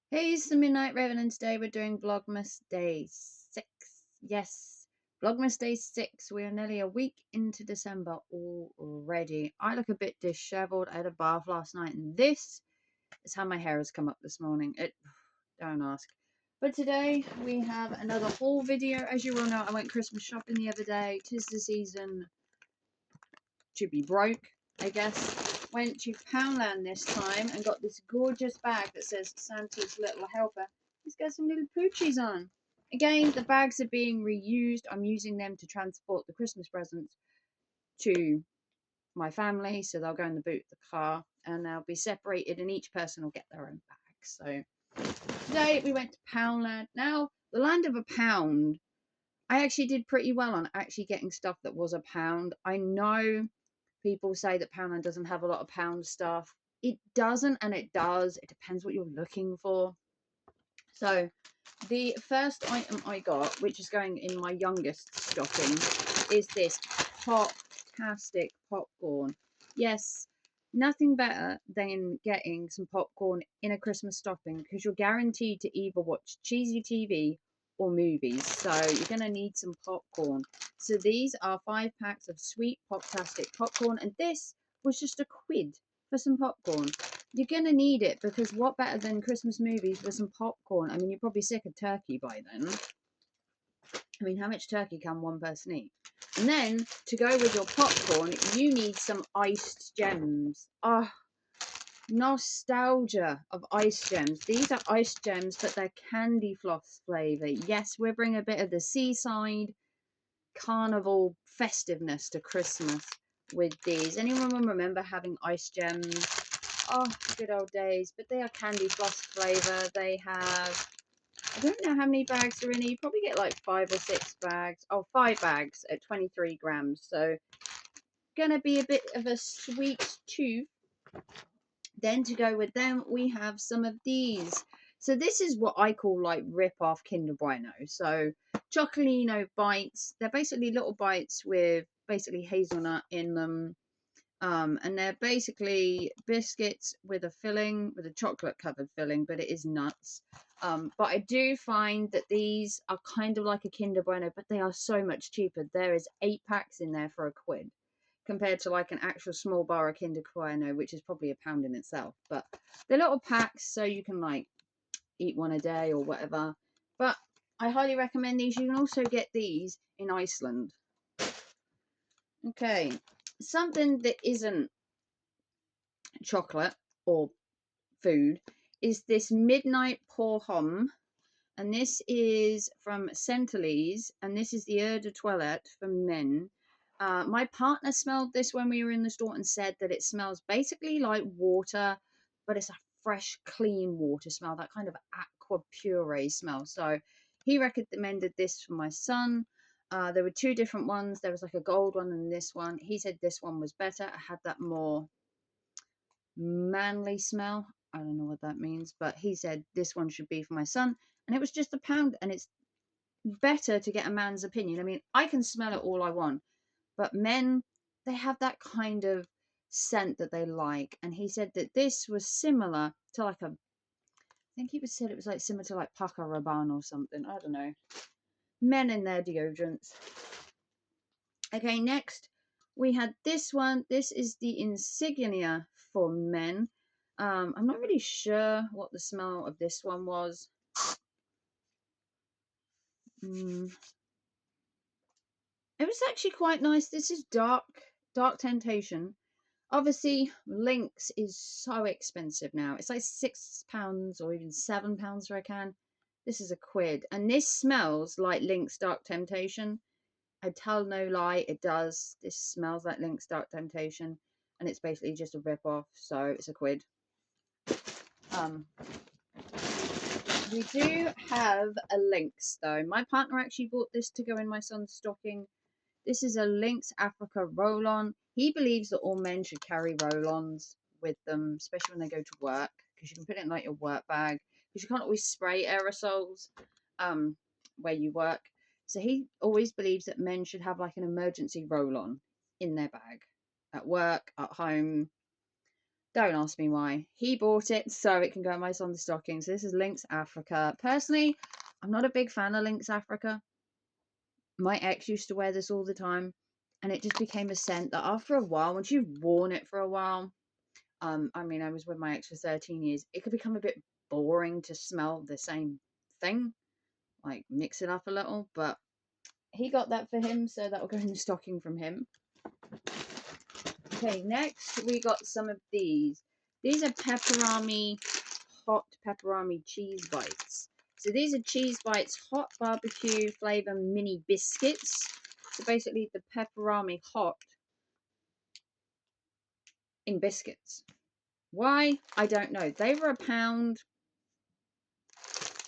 Hey, it's the Midnight Raven, and today we're doing Vlogmas Day 6. Yes, Vlogmas Day 6. We are nearly a week into December already. I look a bit disheveled. I had a bath last night, and this is how my hair has come up this morning. Don't ask. But today we have another haul video. As you all know, I went Christmas shopping the other day. 'Tis the season to be broke, I guess. Went to Poundland this time and got this gorgeous bag that says Santa's Little Helper. It's got some little poochies on. Again, the bags are being reused. I'm using them to transport the Christmas presents to my family, so they'll go in the boot of the car and they'll be separated, and each person will get their own bag. So today we went to Poundland. Now, the land of a pound, I actually did pretty well on actually getting stuff that was a pound. I know people say that Poundland doesn't have a lot of pound stuff. It doesn't, and it does. It depends what you're looking for. So the first item I got, which is going in my youngest stocking, is this fantastic popcorn. Yes, nothing better than getting some popcorn in a Christmas stocking, because you're guaranteed to either watch cheesy TV or movies. So you're going to need some popcorn. So these are 5 packs of sweet poptastic popcorn, and this was just a quid for some popcorn. You're going to need it, because what better than Christmas movies with some popcorn? I mean, you're probably sick of turkey by then. I mean, how much turkey can one person eat? And then, to go with your popcorn, you need some iced gems. Oh, nostalgia of ice gems. These are ice gems, but they're candy floss flavour. Yes, we're bringing a bit of the seaside carnival festiveness to Christmas with these. Anyone remember having ice gems? Oh, good old days. But they are candy floss flavour. They have, I don't know how many bags are in here. You probably get like 5 or 6 bags. Oh, 5 bags at 23 grams. So, gonna be a bit of a sweet tooth. Then to go with them, we have some of these. So this is what I call like rip-off Kinder Bueno. So Chocolino bites. They're basically little bites with basically hazelnut in them. And they're basically biscuits with a filling, with a chocolate covered filling, but it is nuts. But I do find that these are kind of like a Kinder Bueno, but they are so much cheaper. There is 8 packs in there for a quid, compared to like an actual small bar of Kinder Bueno, which is probably a pound in itself. But they're little packs, so you can like eat one a day or whatever. But I highly recommend these. You can also get these in Iceland. Okay, something that isn't chocolate or food is this midnight pour homme, and this is from Centralese, and this is the eau de toilette for men. My partner smelled this when we were in the store and said that it smells basically like water, but it's a fresh, clean water smell, that kind of aqua puree smell. So he recommended this for my son. There were 2 different ones. There was like a gold one and this one. He said this one was better. I had that more manly smell. I don't know what that means, but he said this one should be for my son, and it was just a pound, and it's better to get a man's opinion. I mean, I can smell it all I want, but men, they have that kind of scent that they like, and he said that this was similar to like a, I think he said it was like similar to like Paco Rabanne or something. I don't know. Men and their deodorants. Okay, next we had this one. This is the insignia for men. I'm not really sure what the smell of this one was. Mm. It was actually quite nice. This is Dark Temptation. Obviously, Lynx is so expensive now. It's like £6 or even £7 for a can. This is a quid, and this smells like Lynx Dark Temptation. I tell no lie, it does. This smells like Lynx Dark Temptation, and it's basically just a rip off, so it's a quid. We do have a Lynx though. My partner actually bought this to go in my son's stocking. This is a Lynx Africa roll-on. He believes that all men should carry roll-ons with them, especially when they go to work, because you can put it in like your work bag, because you can't always spray aerosols where you work. So he always believes that men should have like an emergency roll-on in their bag, at work, at home. Don't ask me why. He bought it so it can go in my son's stocking. So this is Lynx Africa. Personally, I'm not a big fan of Lynx Africa. My ex used to wear this all the time, and it just became a scent that after a while, once you've worn it for a while, I mean, I was with my ex for 13 years, it could become a bit boring to smell the same thing, like mix it up a little, but he got that for him, so that will go in the stocking from him. Okay, next we got some of these. These are pepperami, hot pepperami cheese bites. So these are cheese bites, hot barbecue flavor mini biscuits. So basically the pepperami hot in biscuits. Why? I don't know. They were £1.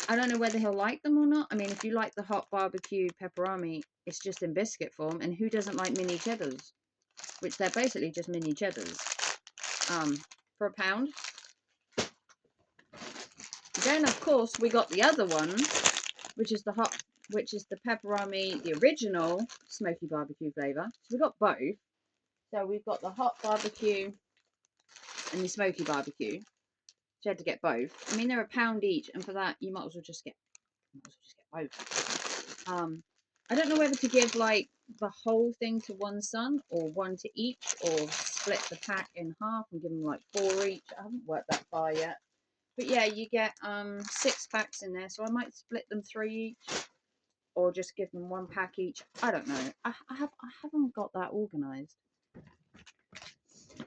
I don't know whether he'll like them or not. I mean, if you like the hot barbecue pepperami, it's just in biscuit form. And who doesn't like mini cheddars? Which they're basically just mini cheddars. For £1. Then, of course, we got the other one, which is the pepperami, the original smoky barbecue flavor. So we got both. So we've got the hot barbecue and the smoky barbecue. So you had to get both. I mean, they're £1 each, and for that, you might as well just get both. I don't know whether to give like the whole thing to one son or one to each, or split the pack in half and give them like 4 each. I haven't worked that far yet. But yeah, you get 6 packs in there, so I might split them 3 each, or just give them 1 pack each. I don't know. I haven't got that organised.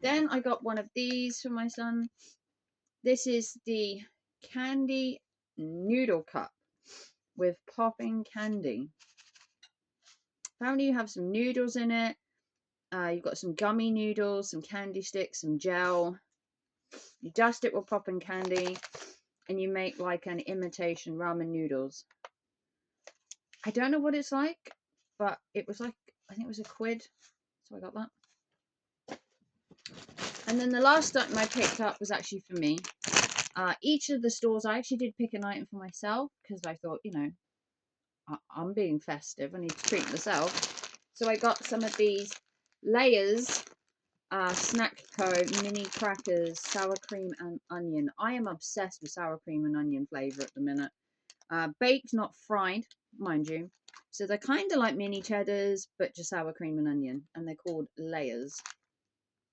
Then I got one of these for my son. This is the candy noodle cup with popping candy. Apparently you have some noodles in it. You've got some gummy noodles, some candy sticks, some gel. You dust it with popping candy, and you make like an imitation ramen noodles. I don't know what it's like, but it was like, I think it was £1, so I got that. And then the last item I picked up was actually for me. Each of the stores, I actually did pick an item for myself, because I thought, you know, I'm being festive, I need to treat myself. So I got some of these Layers Snack Co mini crackers, sour cream and onion. I am obsessed with sour cream and onion flavour at the minute. Baked, not fried, mind you. So they're kind of like mini cheddars, but just sour cream and onion. And they're called Layers.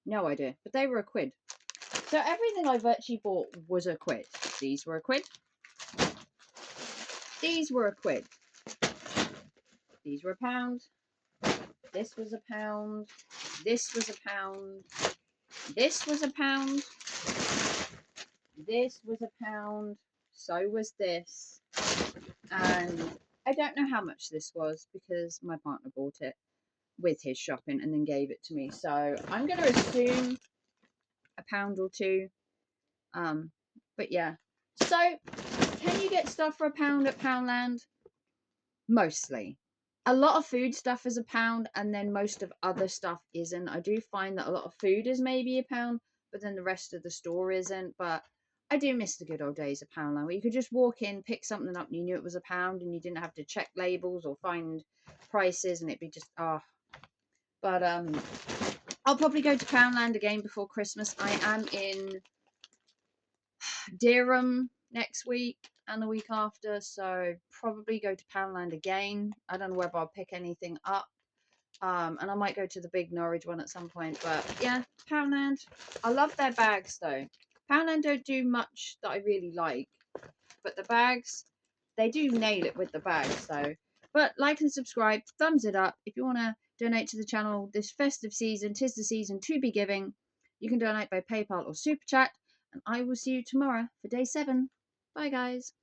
No idea, but they were £1. So everything I virtually bought was £1. These were £1. These were £1. These were £1. This was £1. This was £1. This was £1. This was £1. So was this. And I don't know how much this was, because my partner bought it with his shopping and then gave it to me. So I'm going to assume £1 or £2. But yeah. So can you get stuff for £1 at Poundland? Mostly. A lot of food stuff is £1, and then most of other stuff isn't. I do find that a lot of food is maybe £1, but then the rest of the store isn't. But I do miss the good old days of Poundland, where you could just walk in, pick something up, and you knew it was £1, and you didn't have to check labels or find prices, and it'd be just But I'll probably go to Poundland again before Christmas. I am in Durham next week and the week after, so probably go to Poundland again. I don't know whether I'll pick anything up. And I might go to the big Norwich one at some point. But yeah, Poundland. I love their bags though. Poundland don't do much that I really like, but the bags, they do nail it with the bags though. But like and subscribe, thumbs it up. If you want to donate to the channel this festive season, 'tis the season to be giving. You can donate by PayPal or Super Chat. And I will see you tomorrow for day 7. Bye guys.